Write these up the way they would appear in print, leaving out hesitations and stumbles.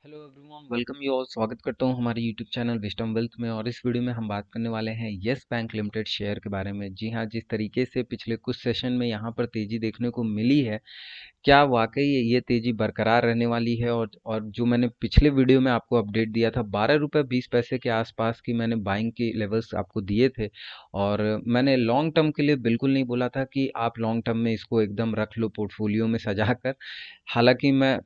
Hello everyone, welcome you all. स्वागत करता हूं हमारे यूट्यूब चैनल विजडम वेल्थ में। और इस वीडियो में हम बात करने वाले हैं यस बैंक लिमिटेड शेयर के बारे में। जी हां, जिस तरीके से पिछले कुछ सेशन में यहां पर तेजी देखने को मिली है, क्या वाकई ये तेजी बरकरार रहने वाली है? और जो मैंने पिछले वीडियो में आपको अपडेट दिया था, 12 रुपये 20 पैसे के आसपास की मैंने बाइंग की लेवल्स आपको दिए थे। और मैंने लॉन्ग टर्म के लिए बिल्कुल नहीं बोला था कि आप लॉन्ग टर्म में इसको एकदम रख लो पोर्टफोलियो में सजा कर। हालांकि मैं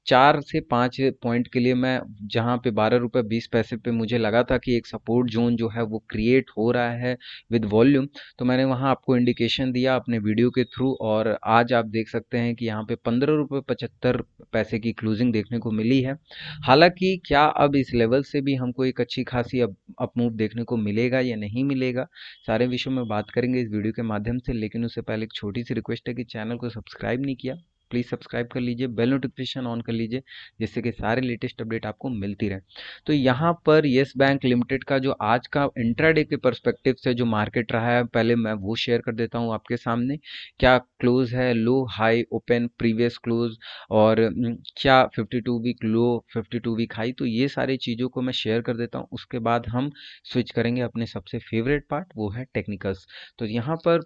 4 से 5 पॉइंट के लिए मैं जहां पे 12 रुपये 20 पैसे पे मुझे लगा था कि एक सपोर्ट जोन जो है वो क्रिएट हो रहा है विद वॉल्यूम, तो मैंने वहां आपको इंडिकेशन दिया अपने वीडियो के थ्रू। और आज आप देख सकते हैं कि यहाँ पे 15 रुपये 75 पैसे की क्लोजिंग देखने को मिली है। हालांकि क्या अब इस लेवल से भी हमको एक अच्छी खासी अप मूव देखने को मिलेगा या नहीं मिलेगा, सारे विषयों में बात करेंगे इस वीडियो के माध्यम से। लेकिन उससे पहले एक छोटी सी रिक्वेस्ट है कि चैनल को सब्सक्राइब नहीं किया, प्लीज़ सब्सक्राइब कर लीजिए, बेल नोटिफिकेशन ऑन कर लीजिए, जिससे कि सारे लेटेस्ट अपडेट आपको मिलती रहे। तो यहाँ पर यस बैंक लिमिटेड का जो आज का इंट्राडे के पर्सपेक्टिव से जो मार्केट रहा है, पहले मैं वो शेयर कर देता हूँ आपके सामने। क्या क्लोज है, लो हाई ओपन प्रीवियस क्लोज, और क्या 52 वीक लो 52 वीक हाई, तो ये सारी चीज़ों को मैं शेयर कर देता हूँ। उसके बाद हम स्विच करेंगे अपने सबसे फेवरेट पार्ट, वो है टेक्निकल्स। तो यहाँ पर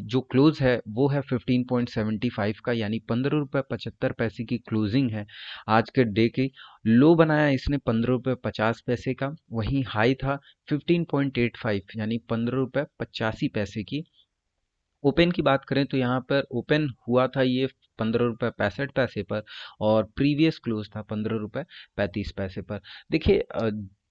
जो क्लोज है वो है 15.75 का, यानी 15 रुपये 75 पैसे की क्लोजिंग है आज के डे की। लो बनाया इसने 15 रुपये 50 पैसे का, वहीं हाई था 15.85 यानी 15 रुपये 85 पैसे की। ओपन की बात करें तो यहाँ पर ओपन हुआ था ये 15 रुपये 65 पैसे पर, और प्रीवियस क्लोज था 15 रुपये 35 पैसे पर। देखिए,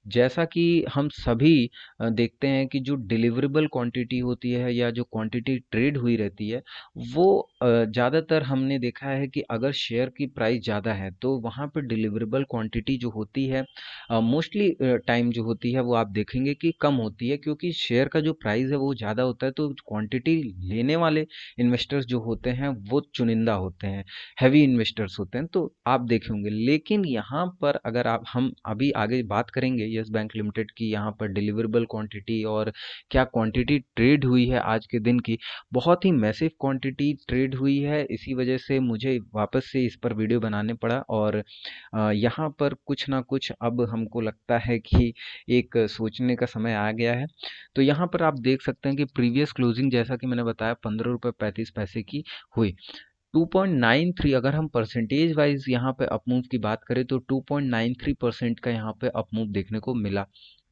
जैसा कि हम सभी देखते हैं कि जो डिलीवरेबल क्वांटिटी होती है या जो क्वांटिटी ट्रेड हुई रहती है, वो ज़्यादातर हमने देखा है कि अगर शेयर की प्राइस ज़्यादा है तो वहाँ पर डिलीवरेबल क्वांटिटी जो होती है मोस्टली टाइम जो होती है वो आप देखेंगे कि कम होती है, क्योंकि शेयर का जो प्राइस है वो ज़्यादा होता है, तो क्वांटिटी लेने वाले इन्वेस्टर्स जो होते हैं वो चुनिंदा होते हैं, हैवी इन्वेस्टर्स होते हैं, तो आप देखे होंगे। लेकिन यहाँ पर अगर आप हम अभी आगे बात करेंगे यस बैंक लिमिटेड की, यहाँ पर डिलीवरेबल क्वांटिटी और क्या क्वांटिटी ट्रेड हुई है आज के दिन की, बहुत ही मैसिव क्वांटिटी ट्रेड हुई है। इसी वजह से मुझे वापस से इस पर वीडियो बनाने पड़ा। और यहाँ पर कुछ ना कुछ अब हमको लगता है कि एक सोचने का समय आ गया है। तो यहाँ पर आप देख सकते हैं कि प्रीवियस क्लोजिंग, जैसा कि मैंने बताया, 15 रुपये 35 पैसे की हुई। 2.93, अगर हम परसेंटेज वाइज यहाँ पे अपमूव की बात करें तो 2.93% का यहाँ पे अपमूव देखने को मिला।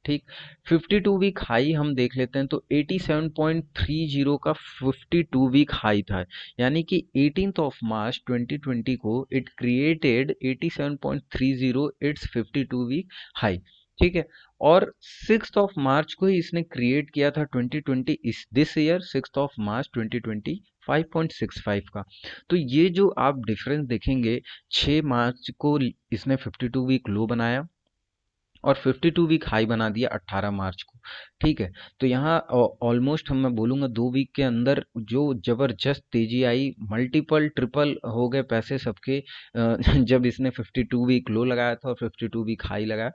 ठीक, 52 वीक हाई हम देख लेते हैं तो 87.30 का 52 वीक हाई था, यानी कि 18 मार्च 2020 को it created 87.30 it's 52 week high. ठीक है, और 6 मार्च को ही इसने क्रिएट किया था 2020 इस दिस ईयर 6 मार्च 2020 5.65 का। तो ये जो आप डिफरेंस देखेंगे, 6 मार्च को इसने 52 वीक लो बनाया और 52 वीक हाई बना दिया 18 मार्च को। ठीक है, तो यहाँ ऑलमोस्ट मैं बोलूँगा 2 वीक के अंदर जो जबरदस्त तेजी आई, मल्टीपल ट्रिपल हो गए पैसे सबके जब इसने 52 वीक लो लगाया था और 52 वीक हाई लगाया।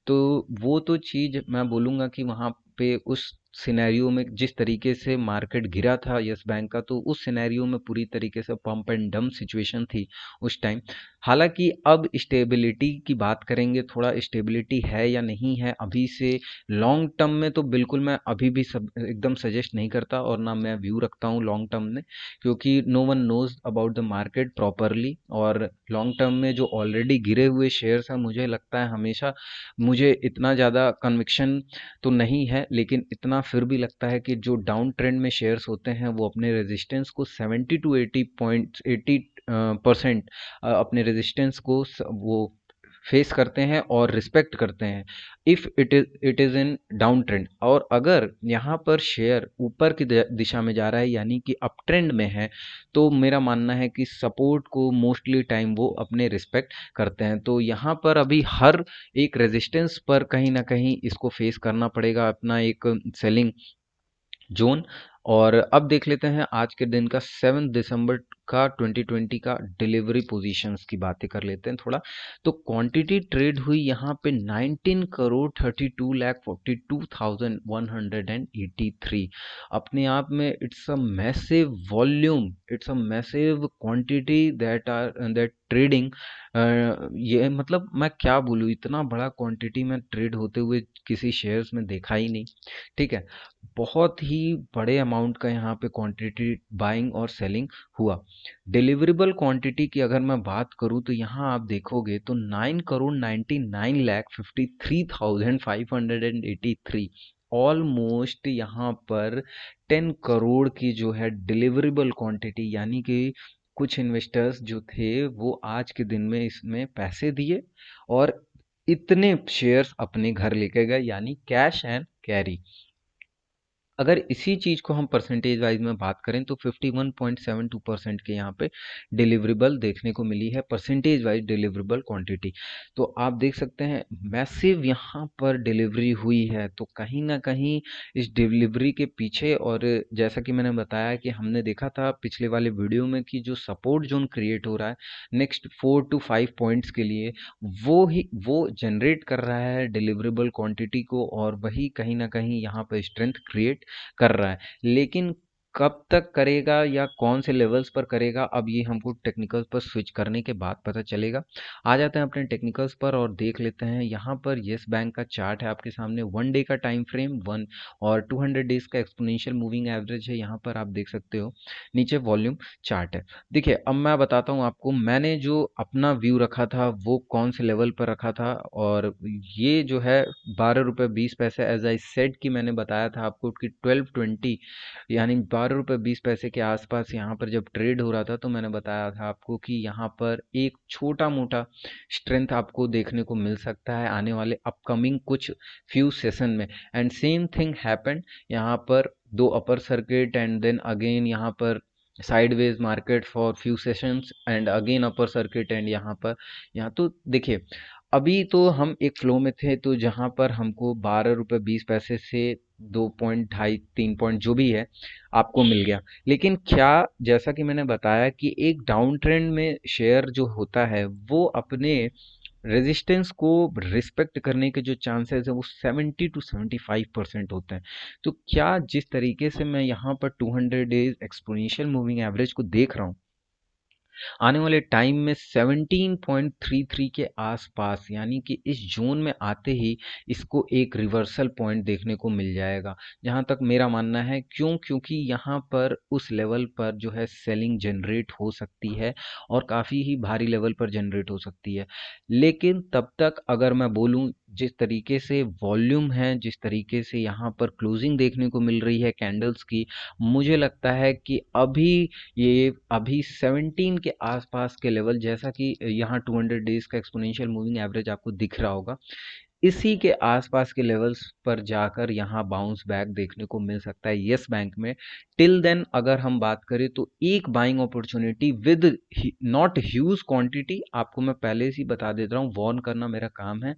तो वो तो चीज़ मैं बोलूँगा कि वहाँ पे उस सिनेरियो में जिस तरीके से मार्केट गिरा था यस बैंक का, तो उस सिनेरियो में पूरी तरीके से पंप एंड डंप सिचुएशन थी उस टाइम। हालांकि अब स्टेबिलिटी की बात करेंगे, थोड़ा स्टेबिलिटी है या नहीं है अभी से लॉन्ग टर्म में, तो बिल्कुल मैं अभी भी सब एकदम सजेस्ट नहीं करता, और ना मैं व्यू रखता हूँ लॉन्ग टर्म में, क्योंकि no one knows about the market properly. और लॉन्ग टर्म में जो ऑलरेडी गिरे हुए शेयर्स हैं, मुझे लगता है हमेशा, मुझे इतना ज़्यादा कन्विक्शन तो नहीं है, लेकिन इतना फिर भी लगता है कि जो डाउन ट्रेंड में शेयर्स होते हैं वो अपने रेजिस्टेंस को 70 to 80% अपने रेजिस्टेंस को वो फेस करते हैं और रिस्पेक्ट करते हैं if it is in down trend. और अगर यहाँ पर शेयर ऊपर की दिशा में जा रहा है, यानी कि अप ट्रेंड में है, तो मेरा मानना है कि सपोर्ट को मोस्टली टाइम वो अपने रिस्पेक्ट करते हैं। तो यहाँ पर अभी हर एक रेजिस्टेंस पर कहीं ना कहीं इसको फेस करना पड़ेगा, अपना एक सेलिंग जोन। और अब देख लेते हैं आज के दिन का 7 दिसंबर का 2020 का डिलीवरी पोजीशंस की बातें कर लेते हैं थोड़ा। तो क्वांटिटी ट्रेड हुई यहाँ पे 19 करोड़ 32,42,183। अपने आप में it's a massive volume, it's a massive quantity that trading. ये मतलब मैं क्या बोलूँ, इतना बड़ा क्वांटिटी में ट्रेड होते हुए किसी शेयर्स में देखा ही नहीं। ठीक है, बहुत ही बड़े अमाउंट का यहाँ पे क्वांटिटी बाइंग और सेलिंग हुआ। डिलीवरेबल क्वांटिटी की अगर मैं बात करूँ तो यहाँ आप देखोगे तो 9,99,53,583, ऑलमोस्ट यहाँ पर 10 करोड़ की जो है डिलीवरेबल क्वांटिटी, यानी कि कुछ इन्वेस्टर्स जो थे वो आज के दिन में इसमें पैसे दिए और इतने शेयर्स अपने घर लेके गए, यानी कैश एंड कैरी। अगर इसी चीज़ को हम परसेंटेज वाइज में बात करें तो 51.72% के यहाँ पे डिलीवरेबल देखने को मिली है, परसेंटेज वाइज डिलीवरेबल क्वांटिटी। तो आप देख सकते हैं मैसिव यहाँ पर डिलीवरी हुई है। तो कहीं ना कहीं इस डिलीवरी के पीछे, और जैसा कि मैंने बताया कि हमने देखा था पिछले वाले वीडियो में कि जो सपोर्ट जोन क्रिएट हो रहा है नेक्स्ट 4 to 5 पॉइंट्स के लिए, वो जनरेट कर रहा है डिलीवरेबल क्वांटिटी को, और वही कहीं ना कहीं यहाँ पर स्ट्रेंथ क्रिएट कर रहा है। लेकिन कब तक करेगा या कौन से लेवल्स पर करेगा, अब ये हमको टेक्निकल्स पर स्विच करने के बाद पता चलेगा। आ जाते हैं अपने टेक्निकल्स पर और देख लेते हैं। यहाँ पर येस बैंक का चार्ट है आपके सामने, 1 डे का टाइम फ्रेम, 1 और 200 डेज का एक्सपोनेंशियल मूविंग एवरेज है। यहाँ पर आप देख सकते हो नीचे वॉल्यूम चार्ट है। देखिए अब मैं बताता हूँ आपको, मैंने जो अपना व्यू रखा था वो कौन से लेवल पर रखा था। और ये जो है 12 रुपये 20 पैसे, एज आई सेड कि मैंने बताया था आपको कि 1220 यानी 12 रुपये 20 पैसे के आसपास यहाँ पर जब ट्रेड हो रहा था, तो मैंने बताया था आपको कि यहाँ पर एक छोटा मोटा स्ट्रेंथ आपको देखने को मिल सकता है आने वाले अपकमिंग कुछ फ्यू सेशन में। एंड सेम थिंग हैपेंड, यहाँ पर दो upper circuit and then again यहाँ पर sideways market for few sessions and again upper circuit, and यहाँ तो देखिए अभी तो हम एक फ्लो में थे, तो जहां पर हमको 12 रुपये 20 पैसे से 2 पॉइंट 2.5 3 पॉइंट जो भी है आपको मिल गया। लेकिन क्या, जैसा कि मैंने बताया कि एक डाउन ट्रेंड में शेयर जो होता है वो अपने रेजिस्टेंस को रिस्पेक्ट करने के जो चांसेस है वो 70 to 75% होते हैं। तो क्या जिस तरीके से मैं यहाँ पर 200 डेज एक्सपोनेंशियल मूविंग एवरेज को देख रहा हूँ, आने वाले टाइम में 17.33 के आसपास, यानी कि इस जोन में आते ही इसको एक रिवर्सल पॉइंट देखने को मिल जाएगा, जहां तक मेरा मानना है। क्योंकि यहाँ पर उस लेवल पर जो है सेलिंग जनरेट हो सकती है और काफ़ी ही भारी लेवल पर जनरेट हो सकती है। लेकिन तब तक अगर मैं बोलूँ, जिस तरीके से वॉल्यूम है, जिस तरीके से यहाँ पर क्लोजिंग देखने को मिल रही है कैंडल्स की, मुझे लगता है कि अभी 17 के आसपास के लेवल, जैसा कि यहाँ 200 डेज का एक्सपोनेंशियल मूविंग एवरेज आपको दिख रहा होगा, इसी के आसपास के लेवल्स पर जाकर यहाँ बाउंस बैक देखने को मिल सकता है येस बैंक में। टिल देन अगर हम बात करें तो एक buying opportunity with not huge quantity, आपको मैं पहले से ही बता देता हूँ, वार्न करना मेरा काम है,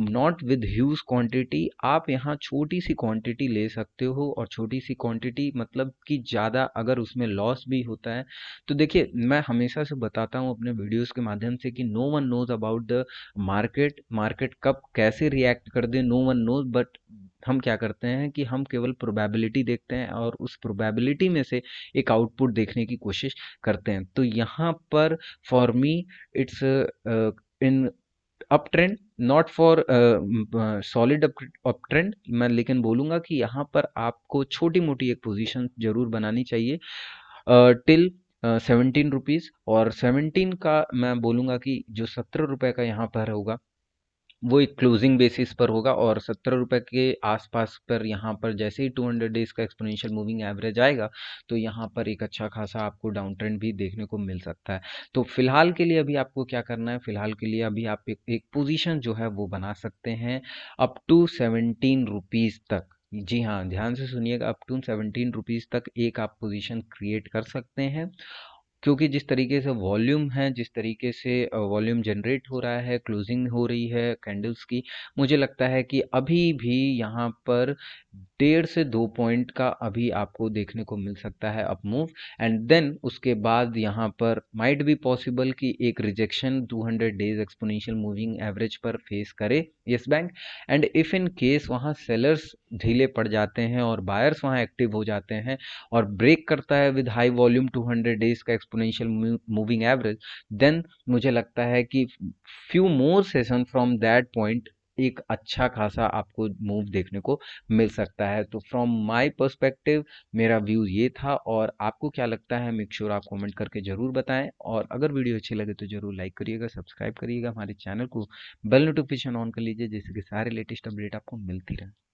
नॉट विद ह्यूज क्वांटिटी। आप यहाँ छोटी सी क्वांटिटी ले सकते हो, और छोटी सी क्वांटिटी मतलब कि ज़्यादा अगर उसमें लॉस भी होता है तो देखिए, मैं हमेशा से बताता हूँ अपने वीडियोस के माध्यम से कि no one knows about the market कब कैसे रिएक्ट कर दे, नो वन नोज। बट हम क्या करते हैं कि हम केवल प्रोबेबिलिटी देखते हैं और उस प्रोबेबिलिटी में से एक आउटपुट देखने की कोशिश करते हैं। तो यहाँ पर for me it's in up trend, not for solid up trend. मैं लेकिन बोलूंगा कि यहाँ पर आपको छोटी मोटी एक पोजीशन जरूर बनानी चाहिए टिल 17 रुपीज़। और 17 का मैं बोलूंगा कि जो 17 रुपये का यहाँ पर होगा वो एक क्लोजिंग बेसिस पर होगा, और 17 रुपये के आसपास पर यहाँ पर जैसे ही 200 डेज का एक्सपोनेंशियल मूविंग एवरेज आएगा, तो यहाँ पर एक अच्छा खासा आपको डाउन ट्रेंड भी देखने को मिल सकता है। तो फिलहाल के लिए अभी आपको क्या करना है, फिलहाल के लिए अभी आप एक पोजीशन जो है वो बना सकते हैं अप टू 17 रुपीज़ तक। जी हाँ, ध्यान से सुनिएगा, अप टू 17 रुपीज़ तक एक आप पोजीशन क्रिएट कर सकते हैं। क्योंकि जिस तरीके से वॉल्यूम है, जिस तरीके से वॉल्यूम जनरेट हो रहा है, क्लोजिंग हो रही है कैंडल्स की, मुझे लगता है कि अभी भी यहाँ पर 1.5 से 2 पॉइंट का अभी आपको देखने को मिल सकता है अप मूव, एंड देन उसके बाद यहाँ पर माइट बी पॉसिबल कि एक rejection 200 days exponential moving average पर फेस करे yes bank. And if in case वहाँ सेलर्स ढीले पड़ जाते हैं और बायर्स वहाँ एक्टिव हो जाते हैं और ब्रेक करता है विद हाई वॉल्यूम 200 डेज का एक्सपोनेंशियल मूविंग एवरेज, देन मुझे लगता है कि few more session from that point एक अच्छा खासा आपको मूव देखने को मिल सकता है। तो फ्रॉम माय पर्सपेक्टिव मेरा व्यू ये था, और आपको क्या लगता है मेक श्योर आप कमेंट करके ज़रूर बताएं, और अगर वीडियो अच्छी लगे तो ज़रूर लाइक करिएगा, सब्सक्राइब करिएगा, हमारे चैनल को बेल नोटिफिकेशन ऑन कर लीजिए जिससे कि सारे लेटेस्ट अपडेट आपको मिलती रहे।